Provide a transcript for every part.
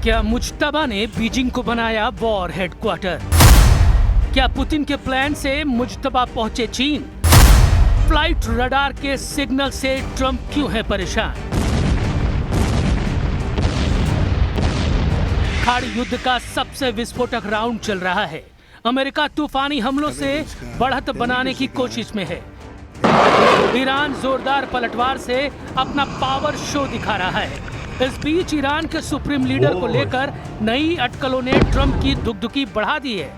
क्या मुज्तबा ने बीजिंग को बनाया वॉर हेडक्वार्टर? क्या पुतिन के प्लान से मुज्तबा पहुंचे चीन? फ्लाइट रडार के सिग्नल से ट्रंप क्यों है परेशान? खाड़ी युद्ध का सबसे विस्फोटक राउंड चल रहा है। अमेरिका तूफानी हमलों से बढ़त बनाने की कोशिश में है। ईरान जोरदार पलटवार से अपना पावर शो दिखा रहा है। इस बीच ईरान के सुप्रीम लीडर को लेकर नई अटकलों ने ट्रंप की दुगदुगी बढ़ा दी है।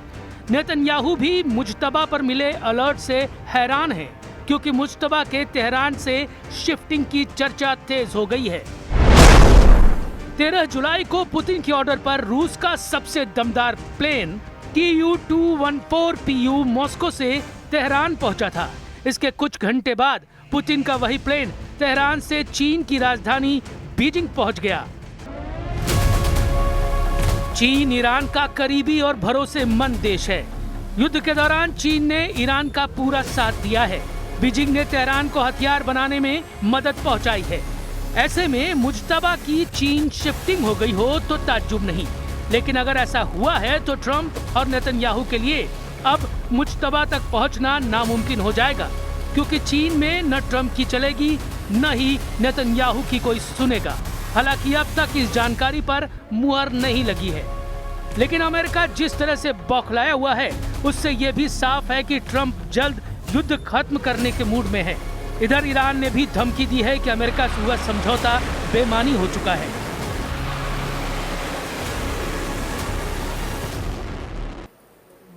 नेतन्याहू भी मुज्तबा पर मिले अलर्ट से हैरान हैं, क्योंकि मुज्तबा के तेहरान से शिफ्टिंग की चर्चा तेज हो गई है। 13 जुलाई को पुतिन के ऑर्डर पर रूस का सबसे दमदार प्लेन Tu-214PU मॉस्को से तेहरान पहुंचा था। इसके कुछ घंटे बाद पुतिन का वही प्लेन तेहरान से चीन की राजधानी बीजिंग पहुंच गया। चीन ईरान का करीबी और भरोसेमंद देश है। युद्ध के दौरान चीन ने ईरान का पूरा साथ दिया है। बीजिंग ने तेहरान को हथियार बनाने में मदद पहुंचाई है। ऐसे में मुज्तबा की चीन शिफ्टिंग हो गई हो तो ताज्जुब नहीं, लेकिन अगर ऐसा हुआ है तो ट्रंप और नेतन्याहू के लिए अब मुज्तबा तक पहुंचना नामुमकिन हो जाएगा, क्योंकि चीन में न ट्रंप की चलेगी न ही नेतन्याहू की कोई सुनेगा। हालांकि अब तक इस जानकारी पर मुहर नहीं लगी है, लेकिन अमेरिका जिस तरह से बौखलाया हुआ है उससे ये भी साफ है कि ट्रंप जल्द युद्ध खत्म करने के मूड में है। इधर ईरान ने भी धमकी दी है कि अमेरिका से हुआ समझौता बेमानी हो चुका है।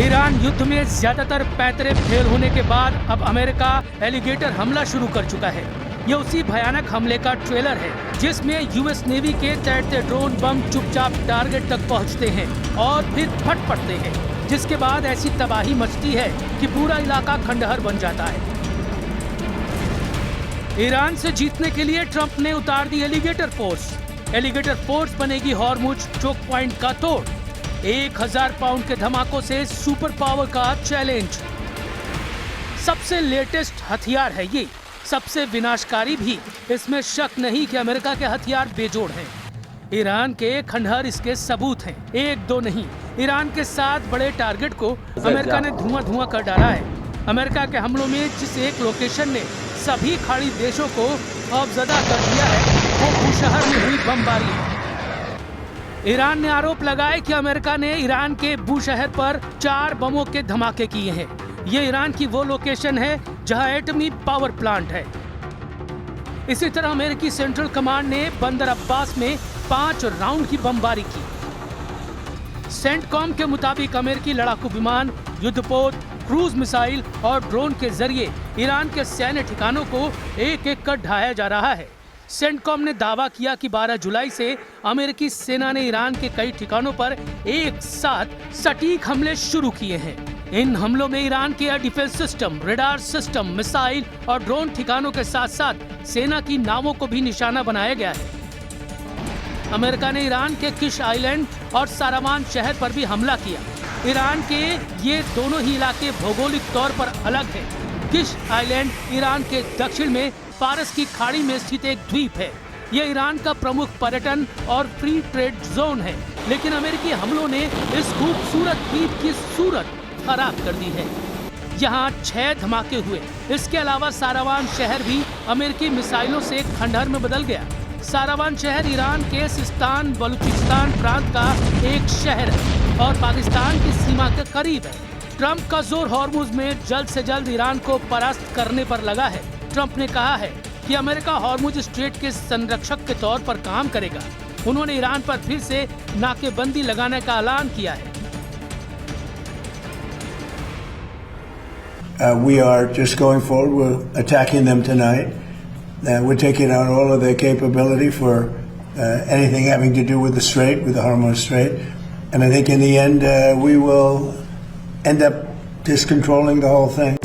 ईरान युद्ध में ज्यादातर पैतरे फेल होने के बाद अब अमेरिका एलिगेटर हमला शुरू कर चुका है। ये उसी भयानक हमले का ट्रेलर है जिसमें यूएस नेवी के तैरते ड्रोन बम चुपचाप टारगेट तक पहुंचते हैं और फिर फट पड़ते हैं, जिसके बाद ऐसी तबाही मचती है कि पूरा इलाका खंडहर बन जाता है। ईरान से जीतने के लिए ट्रंप ने उतार दी एलिगेटर फोर्स। एलिगेटर फोर्स बनेगी हॉर्मुज चोक पॉइंट का तोड़। 1000 पाउंड के धमाकों से सुपर पावर का चैलेंज। सबसे लेटेस्ट हथियार है ये, सबसे विनाशकारी भी। इसमें शक नहीं कि अमेरिका के हथियार बेजोड़ हैं। ईरान के खंडहर इसके सबूत हैं, एक दो नहीं। ईरान के 7 बड़े टारगेट को अमेरिका ने धुआं कर डाला है। अमेरिका के हमलों में जिस एक लोकेशन ने सभी खाड़ी देशों को खौफजदा कर दिया है वो बूशहर में हुई बमबारी है। ईरान ने आरोप लगाया कि अमेरिका ने ईरान के बूशहर पर 4 बमों के धमाके किए हैं। ये ईरान की वो लोकेशन है जहां एटमी पावर प्लांट है। इसी तरह अमेरिकी सेंट्रल कमांड ने बंदर अब्बास में 5 राउंड की बमबारी की। सेंटकॉम के मुताबिक अमेरिकी लड़ाकू विमान, युद्धपोत, क्रूज मिसाइल और ड्रोन के जरिए ईरान के सैन्य ठिकानों को एक एक कर ढाया जा रहा है। सेंटकॉम ने दावा किया कि 12 जुलाई से अमेरिकी सेना ने ईरान के कई ठिकानों पर एक साथ सटीक हमले शुरू किए हैं। इन हमलों में ईरान के air defence system, radar system, missile और ड्रोन ठिकानों के साथ साथ सेना की नावों को भी निशाना बनाया गया है। अमेरिका ने ईरान के किश आइलैंड और सारावान शहर पर भी हमला किया। ईरान के ये दोनों ही इलाके भौगोलिक तौर पर अलग है। किश आइलैंड ईरान के दक्षिण में फारस की खाड़ी में स्थित एक द्वीप है। यह ईरान का प्रमुख पर्यटन और फ्री ट्रेड जोन है, लेकिन अमेरिकी हमलों ने इस खूबसूरत द्वीप की सूरत खराब कर दी है। यहाँ 6 धमाके हुए। इसके अलावा सारावान शहर भी अमेरिकी मिसाइलों से खंडहर में बदल गया। सारावान शहर ईरान के सिस्तान बलूचिस्तान प्रांत का एक शहर है और पाकिस्तान की सीमा के करीब है। ट्रंप का जोर हॉर्मुज में जल्द से जल्द ईरान को परास्त करने पर लगा है। ट्रंप ने कहा है कि अमेरिका हॉर्मुज स्ट्रेट के संरक्षक के तौर पर काम करेगा। उन्होंने ईरान पर फिर से नाकेबंदी लगाने का ऐलान किया है। We are just going forward. We're attacking them tonight. We're taking out all of their capability for anything having to do with the Strait, with the Hormuz Strait. And I think in the end, we will end up just controlling the whole thing.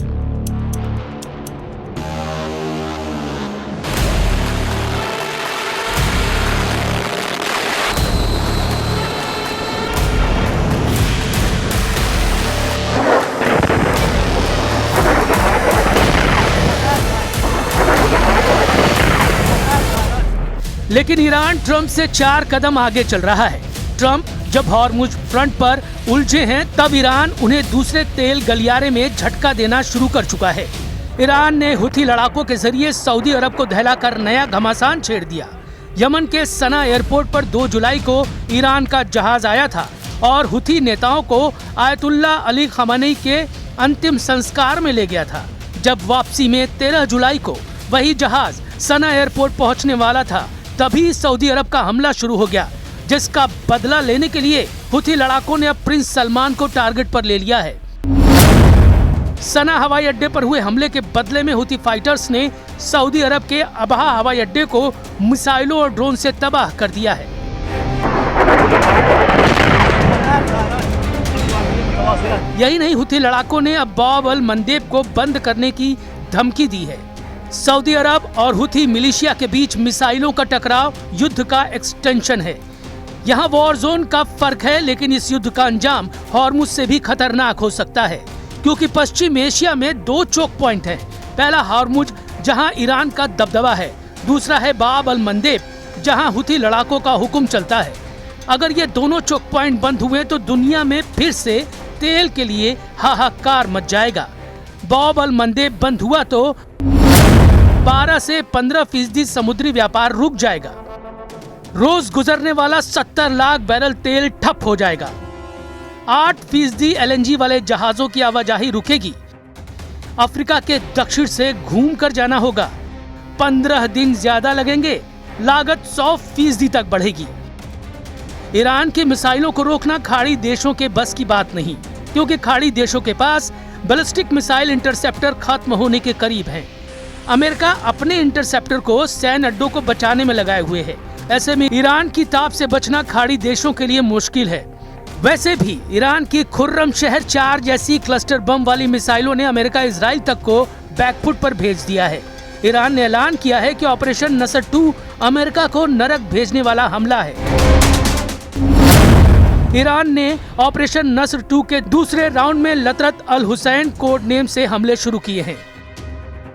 लेकिन Iran Trump से 4 कदम आगे चल रहा है। Trump जब Hormuz front पर उलझे हैं, तब ईरान उन्हें दूसरे तेल गलियारे में झटका देना शुरू कर चुका है। ईरान ने हुथी लड़ाकों के जरिए सऊदी अरब को दहलाकर नया घमासान छेड़ दिया। यमन के सना एयरपोर्ट पर 2 जुलाई को ईरान का जहाज आया था और हुथी नेताओं को आयतुल्लाह अली खamenei के अंतिम संस्कार में ले गया था। जब वापसी में 13 जुलाई को वही जहाज सना एयरपोर्ट पहुंचने वाला था, तभी सऊदी अरब का हमला शुरू हो गया, जिसका बदला लेने के लिए हुथी लड़ाकों ने अब प्रिंस सलमान को टारगेट पर ले लिया है। सना हवाई अड्डे पर हुए हमले के बदले में हुथी फाइटर्स ने सऊदी अरब के अबहा हवाई अड्डे को मिसाइलों और ड्रोन से तबाह कर दिया है। यही नहीं, हुथी लड़ाकों ने अब बाब अल मंदेब को बंद करने की धमकी दी है। सऊदी अरब और हुथी मिलिशिया के बीच मिसाइलों का टकराव युद्ध का एक्सटेंशन है। यहाँ वॉर जोन का फर्क है, लेकिन इस युद्ध का अंजाम हॉर्मुज से भी खतरनाक हो सकता है, क्योंकि पश्चिम एशिया में 2 चोक पॉइंट हैं। पहला हॉर्मुज, जहां ईरान का दबदबा है, दूसरा है बाब अल मंदेब, जहां हुथी लड़ाकों का हुक्म चलता है। अगर ये दोनों चोक पॉइंट बंद हुए तो दुनिया में फिर से तेल के लिए हाहाकार मच जाएगा। बाब अल मंदेब बंद हुआ तो 12 से 15% समुद्री व्यापार रुक जाएगा। रोज गुजरने वाला 70 लाख बैरल तेल ठप हो जाएगा। 8% LNG वाले जहाजों की आवाजाही रुकेगी। अफ्रीका के दक्षिण से घूम कर जाना होगा। 15 दिन ज्यादा लगेंगे। लागत 100% तक बढ़ेगी। ईरान की मिसाइलों को रोकना खाड़ी देशों के बस की बात नहीं, क्योंकि खाड़ी देशों के पास बैलिस्टिक मिसाइल इंटरसेप्टर खत्म होने के करीब हैं। अमेरिका अपने इंटरसेप्टर को सैन्य अड्डों को बचाने में लगाए हुए है। ऐसे में ईरान की ताप से बचना खाड़ी देशों के लिए मुश्किल है। वैसे भी ईरान की खुर्रम शहर 4 जैसी क्लस्टर बम वाली मिसाइलों ने अमेरिका इजराइल तक को बैकफुट पर भेज दिया है। ईरान ने ऐलान किया है कि ऑपरेशन नसर 2 अमेरिका को नरक भेजने वाला हमला है। ईरान ने ऑपरेशन नसर 2 के दूसरे राउंड में लतरत अल हुसैन कोड नेम से हमले शुरू किए हैं।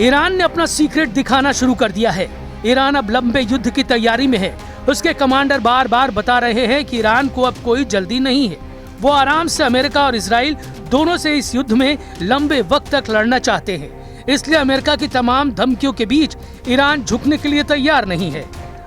ईरान ने अपना सीक्रेट दिखाना शुरू कर दिया है। ईरान अब लंबे युद्ध की तैयारी में है। उसके कमांडर बार बार बता रहे हैं कि ईरान को अब कोई जल्दी नहीं है। वो आराम से अमेरिका और इजराइल दोनों से इस युद्ध में लंबे वक्त तक लड़ना चाहते हैं। इसलिए अमेरिका की तमाम धमकियों के बीच ईरान झुकने के लिए तैयार नहीं है।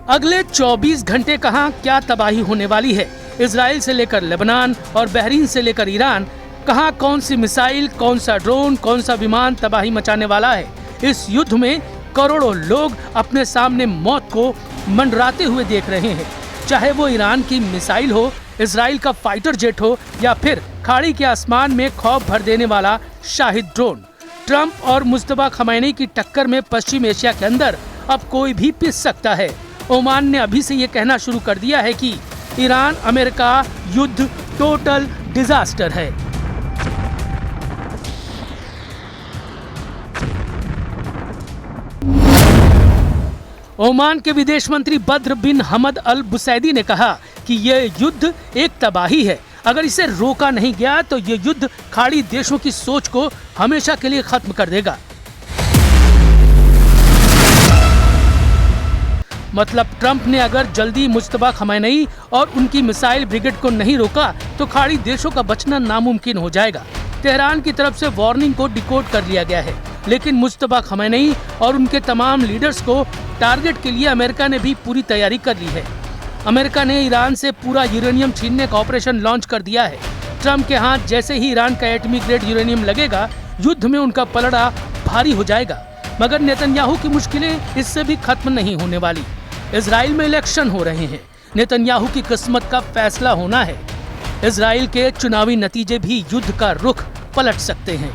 अगले 24 घंटे कहां क्या तबाही होने वाली है, इजराइल से लेकर लेबनान और बहरीन से लेकर ईरान, कहां कौन सी मिसाइल, कौन सा ड्रोन, कौन सा विमान तबाही मचाने वाला है। इस युद्ध में करोड़ों लोग अपने सामने मौत को मंडराते हुए देख रहे हैं, चाहे वो ईरान की मिसाइल हो, इजराइल का फाइटर जेट हो या फिर खाड़ी के आसमान में खौफ भर देने वाला शाहिद ड्रोन। ट्रंप और मुस्तफा खamenei की टक्कर में पश्चिम एशिया के अंदर अब कोई भी पिस सकता है। ओमान ने अभी से ये कहना शुरू कर दिया है कि ईरान अमेरिका युद्ध टोटल डिजास्टर है। ओमान के विदेश मंत्री बद्र बिन हमद अल बुसैदी ने कहा कि यह युद्ध एक तबाही है। अगर इसे रोका नहीं गया तो यह युद्ध खाड़ी देशों की सोच को हमेशा के लिए खत्म कर देगा। मतलब ट्रंप ने अगर जल्दी मुस्तफा खamenei और उनकी मिसाइल ब्रिगेड को नहीं रोका तो खाड़ी देशों का बचना नामुमकिन हो जाएगा। तेहरान की तरफ से वार्निंग को डिकोड कर लिया गया है, लेकिन मुस्तफा खamenei और उनके तमाम लीडर्स को टारगेट के लिए अमेरिका ने भी पूरी तैयारी कर ली है। अमेरिका ने ईरान से पूरा यूरेनियम छीनने का ऑपरेशन लॉन्च कर दिया है। ट्रंप के हाथ जैसे ही ईरान का एटॉमिक ग्रेड यूरेनियम लगेगा, युद्ध में उनका पलड़ा भारी हो जाएगा। मगर नेतन्याहू की मुश्किलें इससे भी खत्म नहीं होने वाली। इजराइल में इलेक्शन हो रहे हैं, नेतन्याहू की किस्मत का फैसला होना है। इजराइल के चुनावी नतीजे भी युद्ध का रुख पलट सकते हैं।